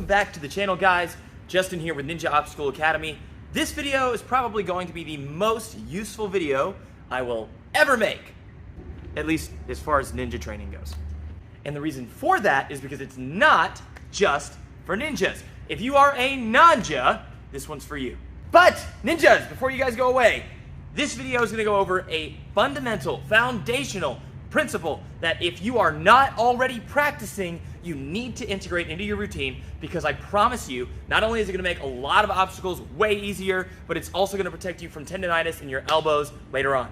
back to the channel, guys. Justin here with Ninja Obstacle Academy. This video is probably going to be the most useful video I will ever make, at least as far as ninja training goes. And the reason for that is because it's not just for ninjas. If you are a ninja, this one's for you. But ninjas, before you guys go away, this video is going to go over a fundamental, foundational principle that if you are not already practicing, you need to integrate into your routine, because I promise you, not only is it going to make a lot of obstacles way easier, but it's also going to protect you from tendonitis in your elbows later on.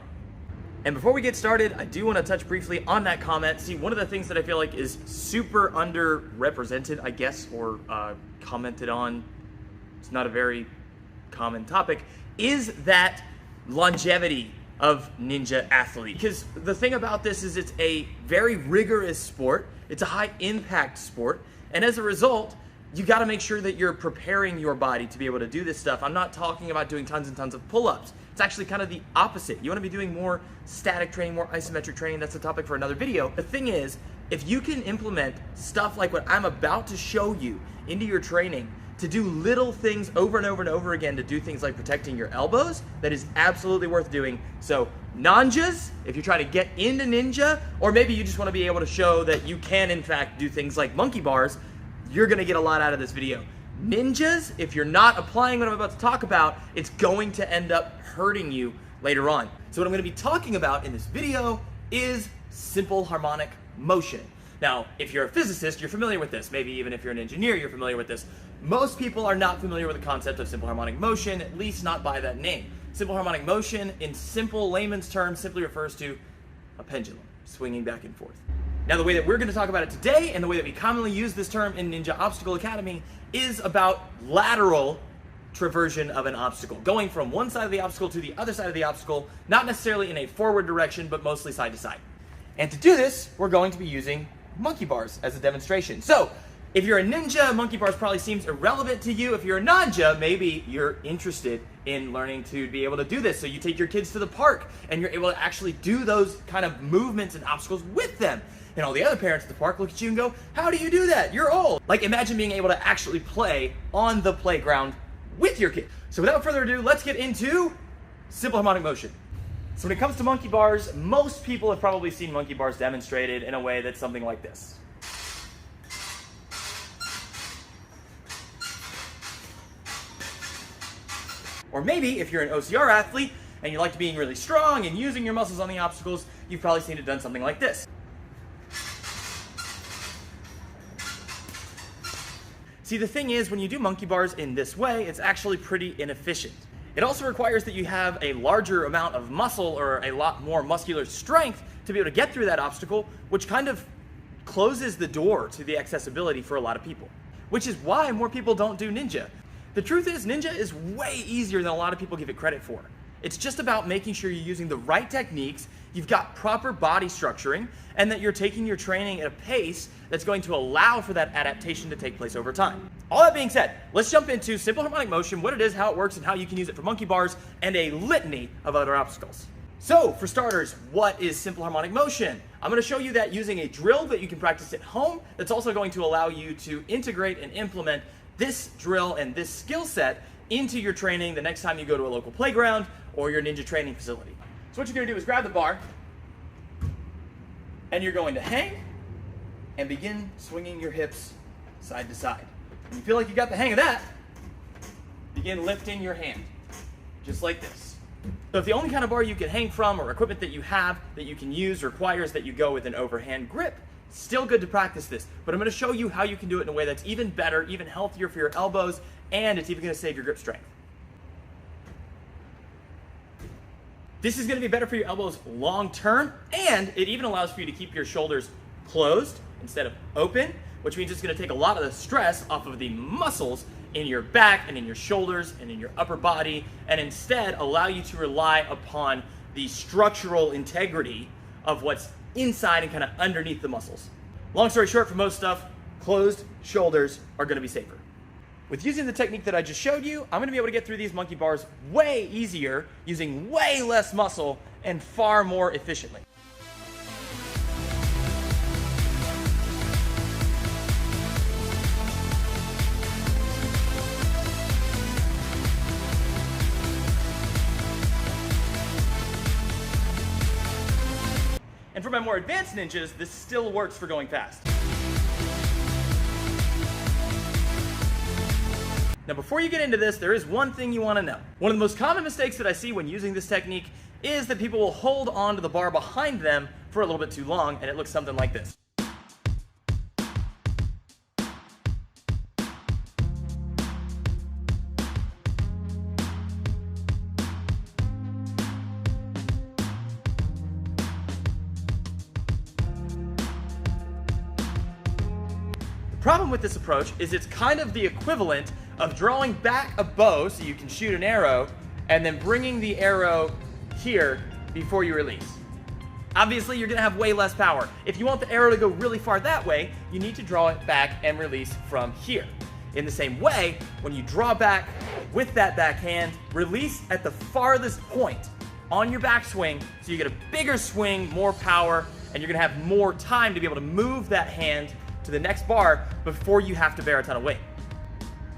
And before we get started, I do want to touch briefly on that comment. See, one of the things that I feel like is super underrepresented, I guess, or commented on, it's not a very common topic, is that longevity of ninja athlete. Because the thing about this is it's a very rigorous sport, it's a high impact sport, and as a result, you gotta make sure that you're preparing your body to be able to do this stuff. I'm not talking about doing tons and tons of pull-ups. It's actually kind of the opposite. You wanna be doing more static training, more isometric training. That's a topic for another video. The thing is, if you can implement stuff like what I'm about to show you into your training, to do little things over and over and over again, to do things like protecting your elbows, that is absolutely worth doing. So ninjas, if you're trying to get into ninja, or maybe you just want to be able to show that you can in fact do things like monkey bars, you're going to get a lot out of this video. Ninjas, if you're not applying what I'm about to talk about, it's going to end up hurting you later on. So what I'm going to be talking about in this video is simple harmonic motion. Now, if you're a physicist, you're familiar with this. Maybe even if you're an engineer, you're familiar with this. Most people are not familiar with the concept of simple harmonic motion, at least not by that name. Simple harmonic motion, in simple layman's terms, simply refers to a pendulum swinging back and forth. Now, the way that we're going to talk about it today, and the way that we commonly use this term in Ninja Obstacle Academy, is about lateral traversion of an obstacle, going from one side of the obstacle to the other side of the obstacle, not necessarily in a forward direction, but mostly side to side. And to do this, we're going to be using monkey bars as a demonstration. So, if you're a ninja, monkey bars probably seems irrelevant to you. If you're a ninja, maybe you're interested in learning to be able to do this. So you take your kids to the park and you're able to actually do those kind of movements and obstacles with them. And all the other parents at the park look at you and go, how do you do that? You're old. Like, imagine being able to actually play on the playground with your kid. So without further ado, let's get into simple harmonic motion. So when it comes to monkey bars, most people have probably seen monkey bars demonstrated in a way that's something like this. Or maybe, if you're an OCR athlete and you like being really strong and using your muscles on the obstacles, you've probably seen it done something like this. See, the thing is, when you do monkey bars in this way, it's actually pretty inefficient. It also requires that you have a larger amount of muscle or a lot more muscular strength to be able to get through that obstacle, which kind of closes the door to the accessibility for a lot of people. Which is why more people don't do ninja. The truth is, ninja is way easier than a lot of people give it credit for. It's just about making sure you're using the right techniques, you've got proper body structuring, and that you're taking your training at a pace that's going to allow for that adaptation to take place over time. All that being said, let's jump into simple harmonic motion, what it is, how it works, and how you can use it for monkey bars, and a litany of other obstacles. So, for starters, what is simple harmonic motion? I'm going to show you that using a drill that you can practice at home that's also going to allow you to integrate and implement this drill and this skill set into your training the next time you go to a local playground or your ninja training facility. So what you're going to do is grab the bar and you're going to hang and begin swinging your hips side to side. When you feel like you got the hang of that, begin lifting your hand, just like this. So if the only kind of bar you can hang from or equipment that you have that you can use requires that you go with an overhand grip, still good to practice this, but I'm going to show you how you can do it in a way that's even better, even healthier for your elbows, and it's even going to save your grip strength. This is going to be better for your elbows long term, and it even allows for you to keep your shoulders closed instead of open, which means it's going to take a lot of the stress off of the muscles in your back and in your shoulders and in your upper body, and instead allow you to rely upon the structural integrity of what's inside and kind of underneath the muscles. Long story short, for most stuff, closed shoulders are going to be safer. With using the technique that I just showed you, I'm going to be able to get through these monkey bars way easier, using way less muscle and far more efficiently. And for my more advanced ninjas, this still works for going fast. Now, before you get into this, there is one thing you want to know. One of the most common mistakes that I see when using this technique is that people will hold on to the bar behind them for a little bit too long, and it looks something like this. The problem with this approach is it's kind of the equivalent of drawing back a bow so you can shoot an arrow and then bringing the arrow here before you release. Obviously, you're gonna have way less power. If you want the arrow to go really far that way, you need to draw it back and release from here. In the same way, when you draw back with that backhand, release at the farthest point on your backswing so you get a bigger swing, more power, and you're gonna have more time to be able to move that hand to the next bar before you have to bear a ton of weight.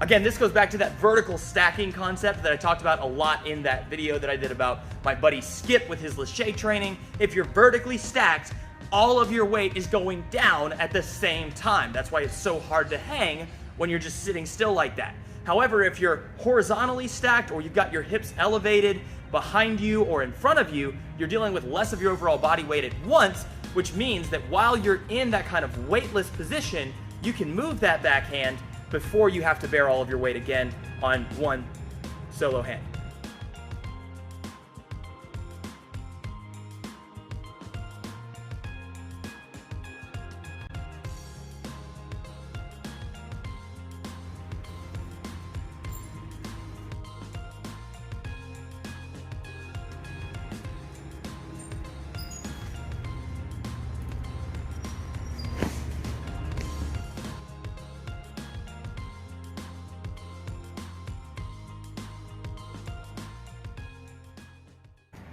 Again, this goes back to that vertical stacking concept that I talked about a lot in that video that I did about my buddy Skip with his lâché training. If you're vertically stacked, all of your weight is going down at the same time. That's why it's so hard to hang when you're just sitting still like that. However, if you're horizontally stacked or you've got your hips elevated behind you or in front of you, you're dealing with less of your overall body weight at once, which means that while you're in that kind of weightless position, you can move that backhand before you have to bear all of your weight again on one solo hand.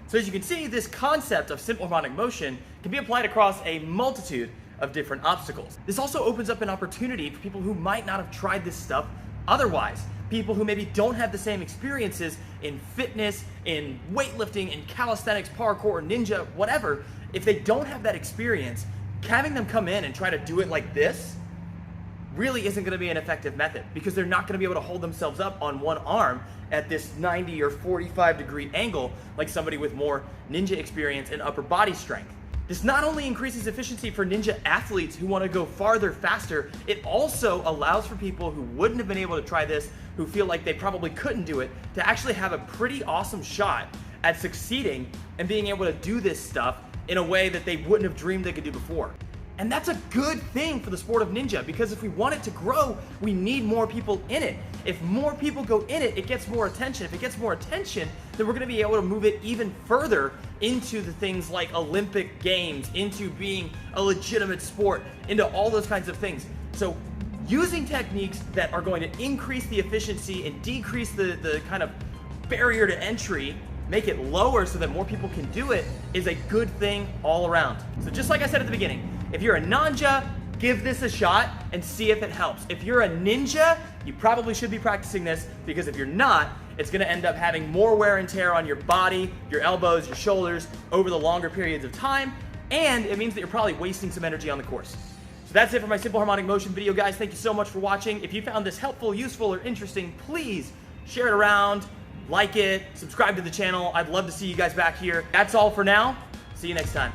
So as you can see, this concept of simple harmonic motion can be applied across a multitude of different obstacles. This also opens up an opportunity for people who might not have tried this stuff otherwise. People who maybe don't have the same experiences in fitness, in weightlifting, in calisthenics, parkour, ninja, whatever. If they don't have that experience, having them come in and try to do it like this really isn't going to be an effective method because they're not going to be able to hold themselves up on one arm at this 90 or 45 degree angle like somebody with more ninja experience and upper body strength. This not only increases efficiency for ninja athletes who want to go farther faster, it also allows for people who wouldn't have been able to try this, who feel like they probably couldn't do it, to actually have a pretty awesome shot at succeeding and being able to do this stuff in a way that they wouldn't have dreamed they could do before. And that's a good thing for the sport of ninja, because if we want it to grow, we need more people in it. If more people go in it, it gets more attention. If it gets more attention, then we're gonna be able to move it even further into the things like Olympic Games, into being a legitimate sport, into all those kinds of things. So using techniques that are going to increase the efficiency and decrease the kind of barrier to entry, make it lower so that more people can do it, is a good thing all around. So just like I said at the beginning, if you're a nanja, give this a shot and see if it helps. If you're a ninja, you probably should be practicing this, because if you're not, it's gonna end up having more wear and tear on your body, your elbows, your shoulders over the longer periods of time, and it means that you're probably wasting some energy on the course. So that's it for my simple harmonic motion video, guys. Thank you so much for watching. If you found this helpful, useful, or interesting, please share it around, like it, subscribe to the channel. I'd love to see you guys back here. That's all for now. See you next time.